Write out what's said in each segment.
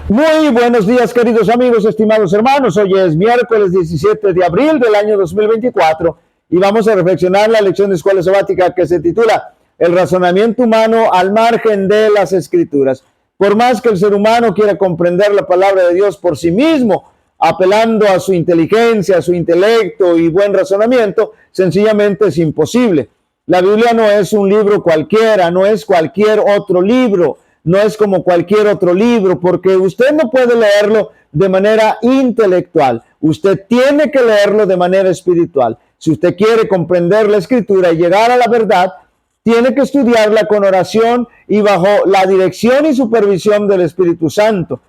Muy buenos días, queridos amigos, estimados hermanos. Hoy es miércoles 17 de abril del año 2024 y vamos a reflexionar la lección de escuela sabática que se titula El razonamiento humano al margen de las escrituras. Por más que el ser humano quiera comprender la palabra de Dios por sí mismo, apelando a su inteligencia, a su intelecto y buen razonamiento, sencillamente es imposible. La Biblia no es un libro cualquiera, no es cualquier otro libro. No es como cualquier otro libro, porque usted no puede leerlo de manera intelectual. Usted tiene que leerlo de manera espiritual. Si usted quiere comprender la Escritura y llegar a la verdad, tiene que estudiarla con oración y bajo la dirección y supervisión del Espíritu Santo.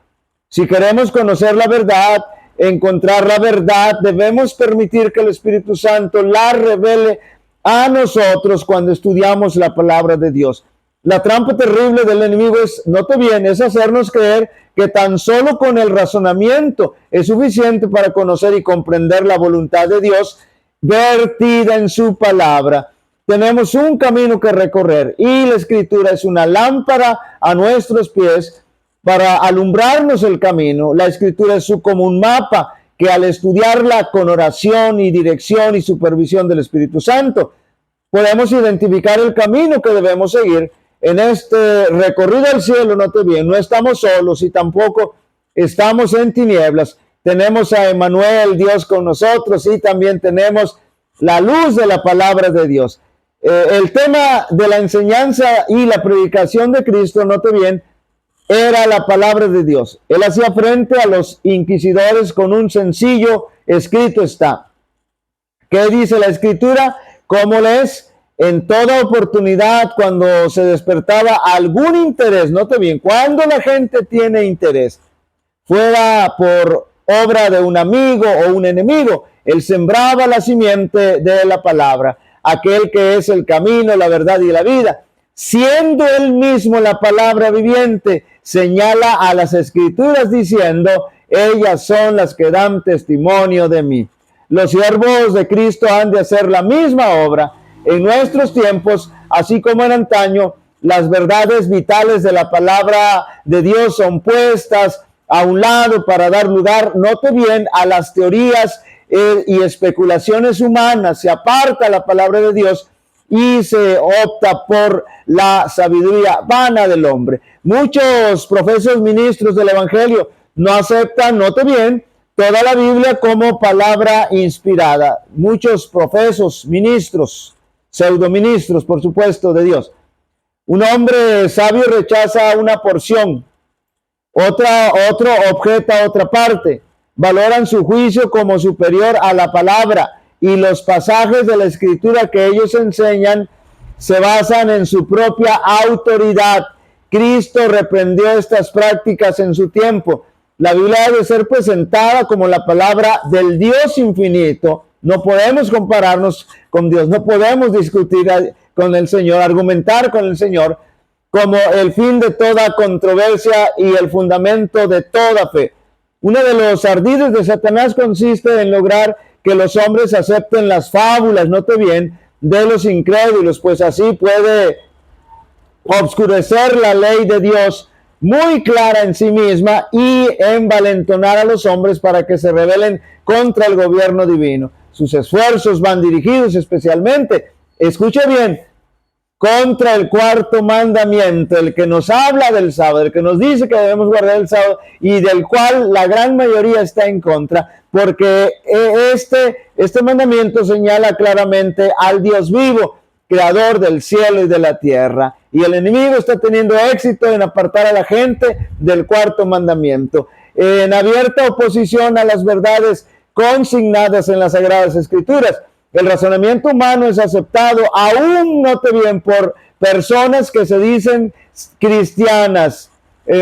Si queremos conocer la verdad, encontrar la verdad, debemos permitir que el Espíritu Santo la revele a nosotros cuando estudiamos la palabra de Dios. La trampa terrible del enemigo es, note bien, es hacernos creer que tan solo con el razonamiento es suficiente para conocer y comprender la voluntad de Dios vertida en su palabra. Tenemos un camino que recorrer y la Escritura es una lámpara a nuestros pies para alumbrarnos el camino. La Escritura es como un mapa que al estudiarla con oración y dirección y supervisión del Espíritu Santo, podemos identificar el camino que debemos seguir. En este recorrido al cielo, note bien, no estamos solos y tampoco estamos en tinieblas. Tenemos a Emmanuel, Dios con nosotros, y también tenemos la luz de la palabra de Dios. El tema de la enseñanza y la predicación de Cristo, note bien, era la palabra de Dios. Él hacía frente a los inquisidores con un sencillo escrito está. ¿Qué dice la Escritura? ¿Cómo lees? En toda oportunidad, cuando se despertaba algún interés, note bien, cuando la gente tiene interés, fuera por obra de un amigo o un enemigo, él sembraba la simiente de la palabra, aquel que es el camino, la verdad y la vida. Siendo él mismo la palabra viviente, señala a las Escrituras diciendo, ellas son las que dan testimonio de mí. Los siervos de Cristo han de hacer la misma obra. En nuestros tiempos, así como en antaño, las verdades vitales de la palabra de Dios son puestas a un lado para dar lugar, note bien, a las teorías y especulaciones humanas. Se aparta la palabra de Dios y se opta por la sabiduría vana del hombre. Muchos profesos ministros del Evangelio no aceptan, note bien, toda la Biblia como palabra inspirada. Muchos profesos, ministros, pseudoministros, por supuesto, de Dios. Un hombre sabio rechaza una porción, otro objeta otra parte. Valoran su juicio como superior a la palabra y los pasajes de la Escritura que ellos enseñan se basan en su propia autoridad. Cristo reprendió estas prácticas en su tiempo. La Biblia debe ser presentada como la palabra del Dios infinito. No podemos compararnos con Dios, no podemos discutir con el Señor, argumentar con el Señor como el fin de toda controversia y el fundamento de toda fe. Uno de los ardides de Satanás consiste en lograr que los hombres acepten las fábulas, note bien, de los incrédulos, pues así puede obscurecer la ley de Dios muy clara en sí misma y envalentonar a los hombres para que se rebelen contra el gobierno divino. Sus esfuerzos van dirigidos especialmente, escuche bien, contra el cuarto mandamiento, el que nos habla del sábado, el que nos dice que debemos guardar el sábado y del cual la gran mayoría está en contra, porque este mandamiento señala claramente al Dios vivo, creador del cielo y de la tierra. Y el enemigo está teniendo éxito en apartar a la gente del cuarto mandamiento, en abierta oposición a las verdades consignadas en las Sagradas Escrituras. El razonamiento humano es aceptado, aún note bien, por personas que se dicen cristianas.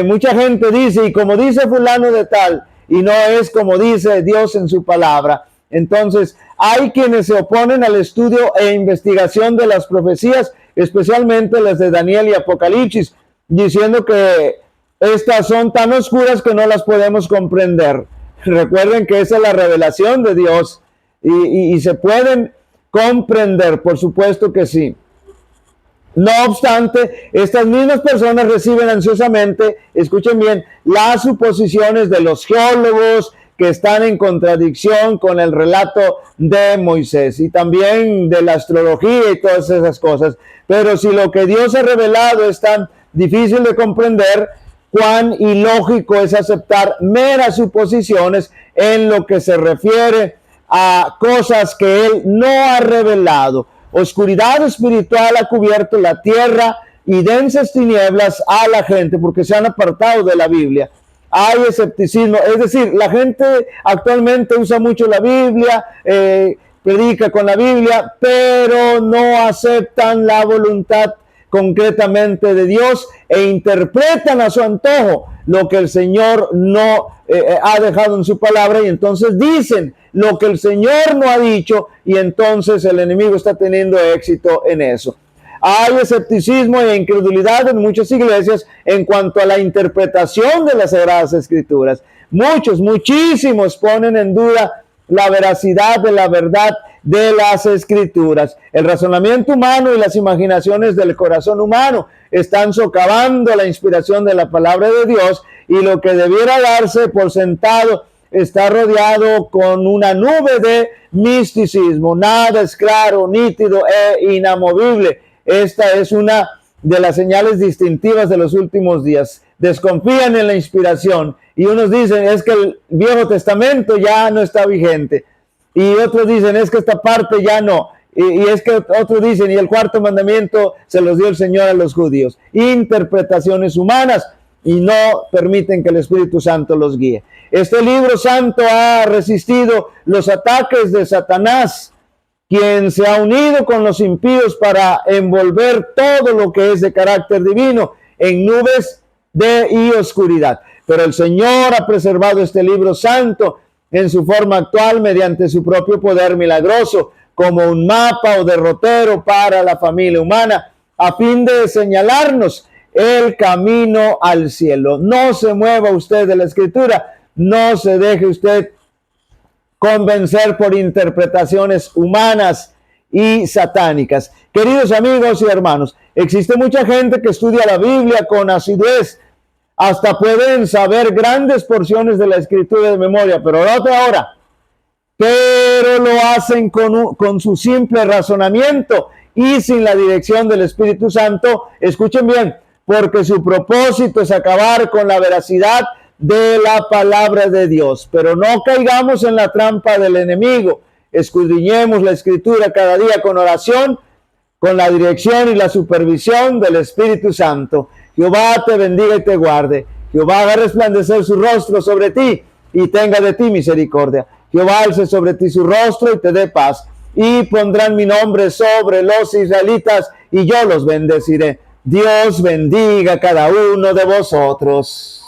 Mucha gente dice, y como dice fulano de tal, y no es como dice Dios en su palabra. Entonces, hay quienes se oponen al estudio e investigación de las profecías, especialmente las de Daniel y Apocalipsis, diciendo que estas son tan oscuras que no las podemos comprender. Recuerden que esa es la revelación de Dios y se pueden comprender, por supuesto que sí. No obstante, estas mismas personas reciben ansiosamente, escuchen bien, las suposiciones de los geólogos que están en contradicción con el relato de Moisés y también de la astrología y todas esas cosas. Pero si lo que Dios ha revelado es tan difícil de comprender, cuán ilógico es aceptar meras suposiciones en lo que se refiere a cosas que Él no ha revelado. Oscuridad espiritual ha cubierto la tierra y densas tinieblas a la gente porque se han apartado de la Biblia. Hay escepticismo, es decir, la gente actualmente usa mucho la Biblia, predica con la Biblia, pero no aceptan la voluntad concretamente de Dios e interpretan a su antojo lo que el Señor no ha dejado en su palabra, y entonces dicen lo que el Señor no ha dicho, y entonces el enemigo está teniendo éxito en eso. Hay escepticismo e incredulidad en muchas iglesias en cuanto a la interpretación de las Sagradas Escrituras. Muchísimos ponen en duda la veracidad de la verdad de las Escrituras. El razonamiento humano y las imaginaciones del corazón humano están socavando la inspiración de la palabra de Dios, y lo que debiera darse por sentado está rodeado con una nube de misticismo. Nada es claro, nítido e inamovible. Esta es una de las señales distintivas de los últimos días. Desconfían en la inspiración, y unos dicen es que el Viejo Testamento ya no está vigente, y otros dicen es que esta parte ya no, y es que otros dicen y el cuarto mandamiento se los dio el Señor a los judíos. Interpretaciones humanas, y no permiten que el Espíritu Santo los guíe. Este libro santo ha resistido los ataques de Satanás, quien se ha unido con los impíos para envolver todo lo que es de carácter divino en nubes y oscuridad. Pero el Señor ha preservado este libro santo en su forma actual mediante su propio poder milagroso, como un mapa o derrotero para la familia humana, a fin de señalarnos el camino al cielo. No se mueva usted de la Escritura, no se deje usted convencer por interpretaciones humanas y satánicas. Queridos amigos y hermanos, existe mucha gente que estudia la Biblia con asidez, hasta pueden saber grandes porciones de la Escritura de memoria, pero lo hacen con su simple razonamiento y sin la dirección del Espíritu Santo. Escuchen bien, porque su propósito es acabar con la veracidad de la palabra de Dios. Pero no caigamos en la trampa del enemigo. Escudriñemos la Escritura cada día con oración, con la dirección y la supervisión del Espíritu Santo. Jehová te bendiga y te guarde. Jehová haga resplandecer su rostro sobre ti y tenga de ti misericordia. Jehová alce sobre ti su rostro y te dé paz. Y pondrán mi nombre sobre los israelitas y yo los bendeciré. Dios bendiga a cada uno de vosotros.